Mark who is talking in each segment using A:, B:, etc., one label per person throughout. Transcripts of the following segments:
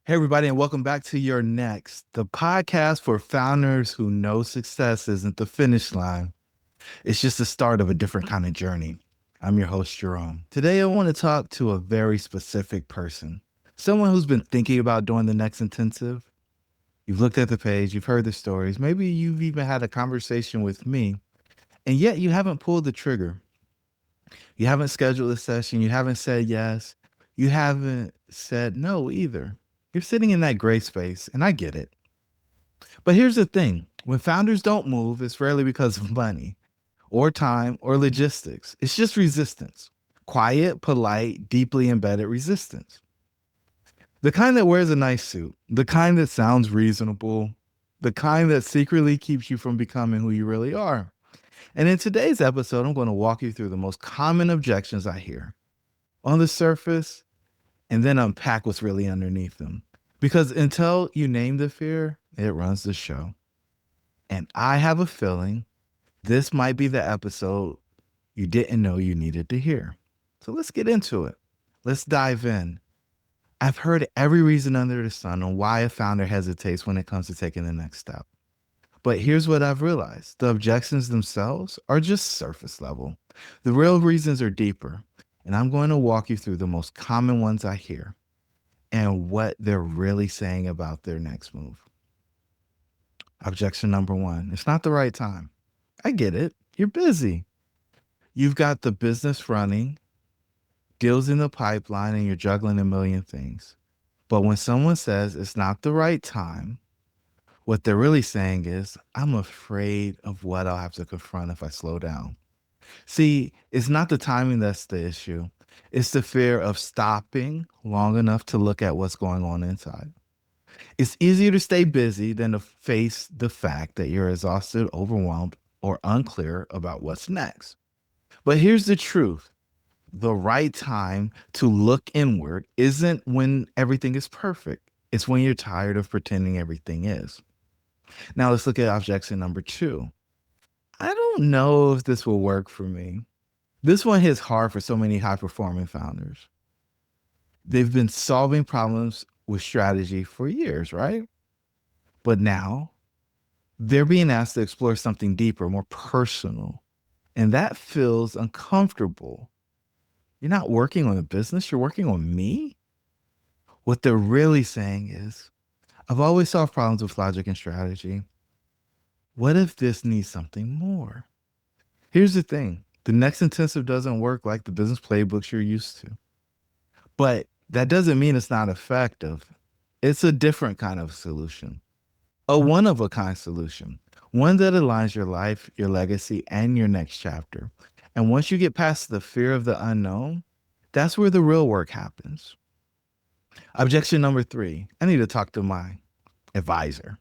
A: Hey, everybody, and welcome back to Your Next, the podcast for founders who know success isn't the finish line. It's just the start of a different kind of journey. I'm your host, Jerome. Today, I want to talk to a very specific person, someone who's been thinking about doing the next intensive. You've looked at the page, you've heard the stories, maybe you've even had a conversation with me, and yet you haven't pulled the trigger. You haven't scheduled a session, you haven't said yes, you haven't said no either. You're sitting in that gray space, and I get it. But here's the thing, when founders don't move, it's rarely because of money or time or logistics. It's just resistance. Quiet, polite, deeply embedded resistance. The kind that wears a nice suit, the kind that sounds reasonable, the kind that secretly keeps you from becoming who you really are. And in today's episode, I'm going to walk you through the most common objections I hear on the surface and then unpack what's really underneath them. Because until you name the fear, it runs the show. And I have a feeling this might be the episode you didn't know you needed to hear. So let's get into it. Let's dive in. I've heard every reason under the sun on why a founder hesitates when it comes to taking the next step. But here's what I've realized. The objections themselves are just surface level. The real reasons are deeper. And I'm going to walk you through the most common ones I hear and what they're really saying about their next move. Objection number one, it's not the right time. I get it. You're busy. You've got the business running, deals in the pipeline, and you're juggling a million things. But when someone says it's not the right time, what they're really saying is, I'm afraid of what I'll have to confront if I slow down. See, it's not the timing that's the issue. It's the fear of stopping long enough to look at what's going on inside. It's easier to stay busy than to face the fact that you're exhausted, overwhelmed, or unclear about what's next. But here's the truth. The right time to look inward isn't when everything is perfect. It's when you're tired of pretending everything is. Now let's look at objection number two. I don't know if this will work for me. This one hits hard for so many high performing founders. They've been solving problems with strategy for years, right? But now they're being asked to explore something deeper, more personal. And that feels uncomfortable. You're not working on a business, you're working on me. What they're really saying is, I've always solved problems with logic and strategy. What if this needs something more? Here's the thing, the next intensive doesn't work like the business playbooks you're used to. But that doesn't mean it's not effective. It's a different kind of solution, a one of a kind solution, one that aligns your life, your legacy, and your next chapter. And once you get past the fear of the unknown, that's where the real work happens. Objection number three, I need to talk to my advisor.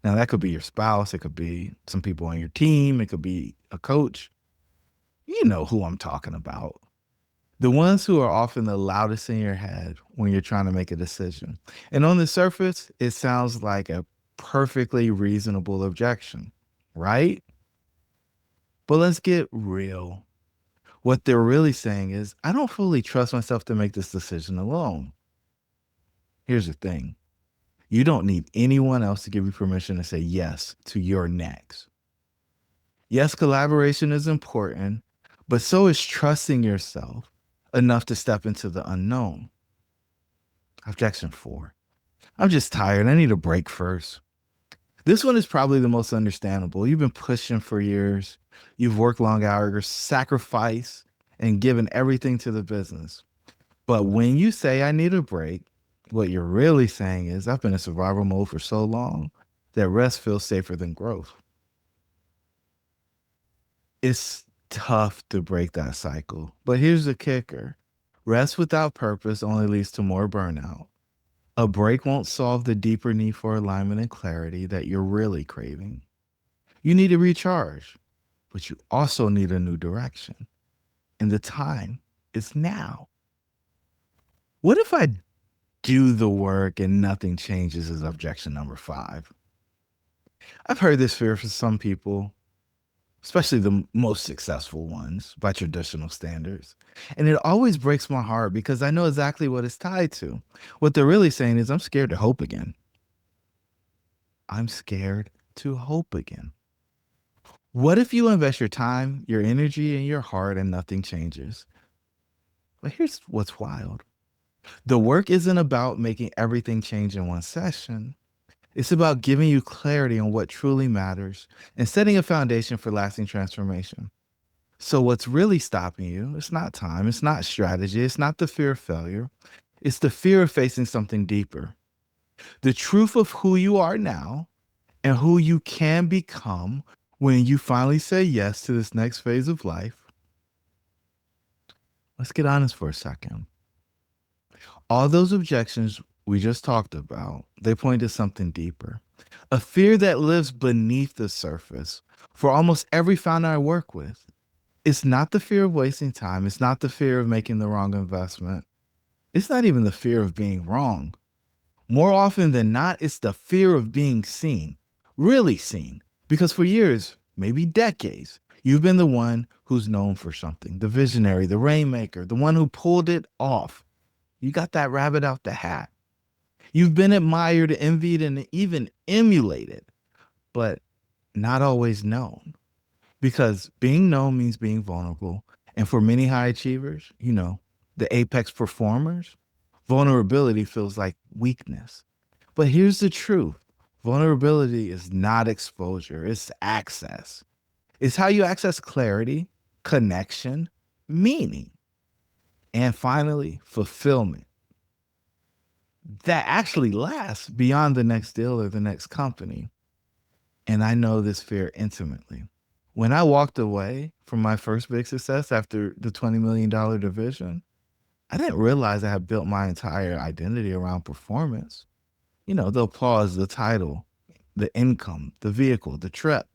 A: Now, that could be your spouse, it could be some people on your team, it could be a coach. You know who I'm talking about. The ones who are often the loudest in your head when you're trying to make a decision. And on the surface, it sounds like a perfectly reasonable objection, right? But let's get real. What they're really saying is, I don't fully trust myself to make this decision alone. Here's the thing. You don't need anyone else to give you permission to say yes to your next. Yes, collaboration is important, but so is trusting yourself enough to step into the unknown. Objection four. I'm just tired. I need a break first. This one is probably the most understandable. You've been pushing for years. You've worked long hours, sacrificed, and given everything to the business. But when you say I need a break, what you're really saying is I've been in survival mode for so long that rest feels safer than growth. It's tough to break that cycle. But here's the kicker. Rest without purpose only leads to more burnout. A break won't solve the deeper need for alignment and clarity that you're really craving. You need to recharge, but you also need a new direction. And the time is now. What if I do the work and nothing changes is objection number five. I've heard this fear from some people. especially the most successful ones by traditional standards. And it always breaks my heart because I know exactly what it's tied to. What they're really saying is, I'm scared to hope again. I'm scared to hope again. What if you invest your time, your energy, and your heart and nothing changes? But here's what's wild. The work isn't about making everything change in one session. It's about giving you clarity on what truly matters and setting a foundation for lasting transformation. So, what's really stopping you? It's not time, it's not strategy, it's not the fear of failure, it's the fear of facing something deeper. The truth of who you are now and who you can become when you finally say yes to this next phase of life. Let's get honest for a second. All those objections we just talked about, they point to something deeper. A fear that lives beneath the surface for almost every founder I work with. It's not the fear of wasting time. It's not the fear of making the wrong investment. It's not even the fear of being wrong. More often than not, it's the fear of being seen, really seen. Because for years, maybe decades, you've been the one who's known for something, the visionary, the rainmaker, the one who pulled it off. You got that rabbit out the hat. You've been admired, envied, and even emulated, but not always known. Because being known means being vulnerable. And for many high achievers, the apex performers, vulnerability feels like weakness. But here's the truth. Vulnerability is not exposure, it's access. It's how you access clarity, connection, meaning, and finally, fulfillment that actually lasts beyond the next deal or the next company. And I know this fear intimately. When I walked away from my first big success after the $20 million division, I didn't realize I had built my entire identity around performance. The applause, the title, the income, the vehicle, the trip.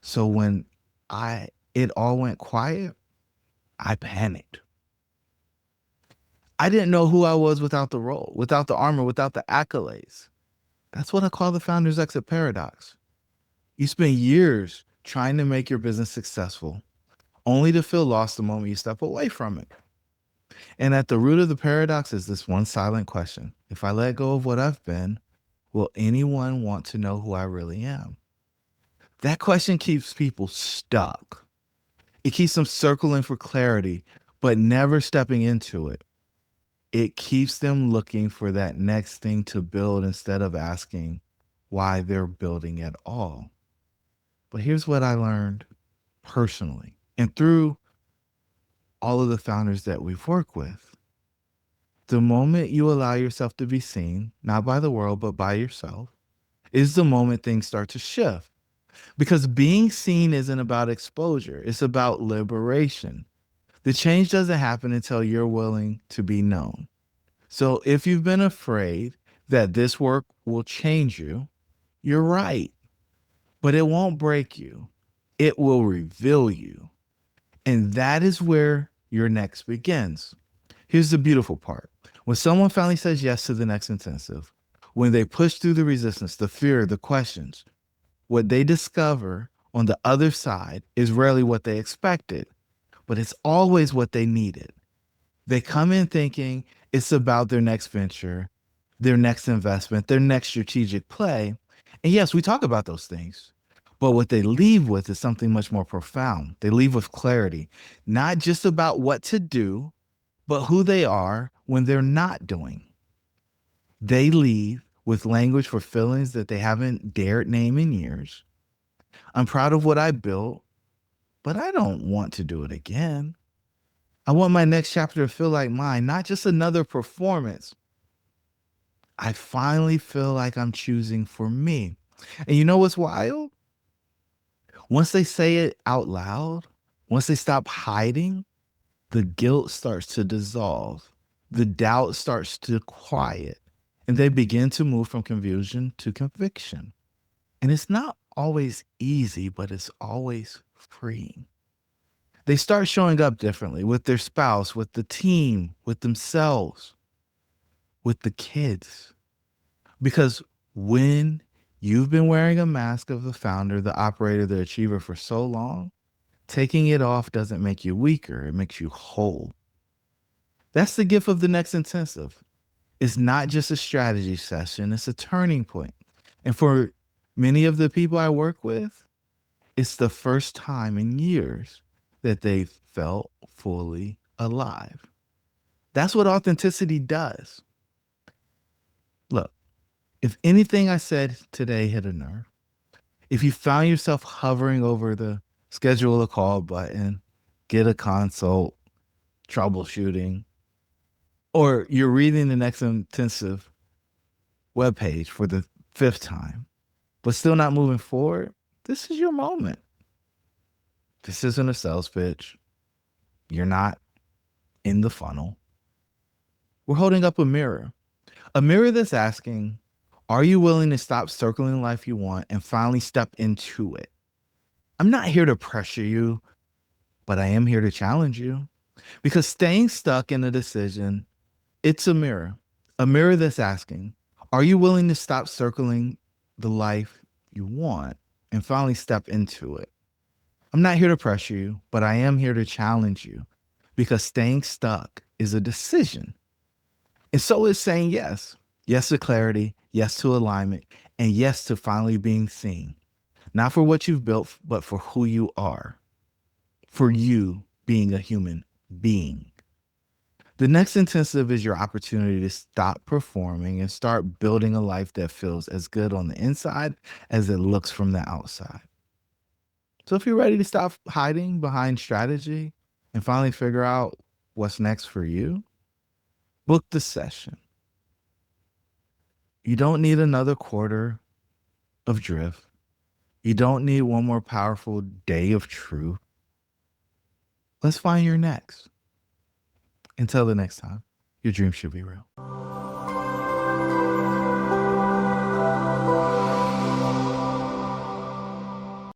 A: So when it all went quiet, I panicked. I didn't know who I was without the role, without the armor, without the accolades. That's what I call the founder's exit paradox. You spend years trying to make your business successful, only to feel lost the moment you step away from it. And at the root of the paradox is this one silent question. If I let go of what I've been, will anyone want to know who I really am? That question keeps people stuck. It keeps them circling for clarity, but never stepping into it. It keeps them looking for that next thing to build instead of asking why they're building at all. But here's what I learned personally and through all of the founders that we've worked with. The moment you allow yourself to be seen, not by the world, but by yourself, is the moment things start to shift. Because being seen isn't about exposure, it's about liberation. The change doesn't happen until you're willing to be known. So if you've been afraid that this work will change you, you're right. But it won't break you. It will reveal you. And that is where your next begins. Here's the beautiful part. When someone finally says yes to the next intensive, when they push through the resistance, the fear, the questions, what they discover on the other side is rarely what they expected, but it's always what they needed. They come in thinking it's about their next venture, their next investment, their next strategic play. And yes, we talk about those things, but what they leave with is something much more profound. They leave with clarity, not just about what to do, but who they are when they're not doing. They leave with language for feelings that they haven't dared name in years. I'm proud of what I built, but I don't want to do it again. I want my next chapter to feel like mine, not just another performance. I finally feel like I'm choosing for me. And you know what's wild? Once they say it out loud, once they stop hiding, the guilt starts to dissolve. The doubt starts to quiet. And they begin to move from confusion to conviction. And it's not always easy, but it's always freeing. They start showing up differently with their spouse, with the team, with themselves, with the kids. Because when You've been wearing a mask of the founder, the operator, the achiever for so long. Taking it off doesn't make you weaker, it makes you whole. That's the gift of the next intensive. It's not just a strategy session, it's a turning point. And for many of the people I work with, it's the first time in years that they felt fully alive. That's what authenticity does. Look, if anything I said today hit a nerve, if you found yourself hovering over the schedule a call button, get a consult, troubleshooting, or you're reading the next intensive webpage for the fifth time, but still not moving forward, this is your moment. This isn't a sales pitch. You're not in the funnel. We're holding up a mirror that's asking, are you willing to stop circling the life you want and finally step into it? I'm not here to pressure you, but I am here to challenge you, because staying stuck in a decision, it's a mirror that's asking, are you willing to stop circling the life you want and finally step into it? I'm not here to pressure you, but I am here to challenge you, because staying stuck is a decision. And so is saying yes. Yes to clarity, yes to alignment, and yes to finally being seen. Not for what you've built, but for who you are. For you being a human being. The next intensive is your opportunity to stop performing and start building a life that feels as good on the inside as it looks from the outside. So if you're ready to stop hiding behind strategy and finally figure out what's next for you, book the session. You don't need another quarter of drift. You don't need one more powerful day of truth. Let's find your next. Until the next time, your dreams should be real.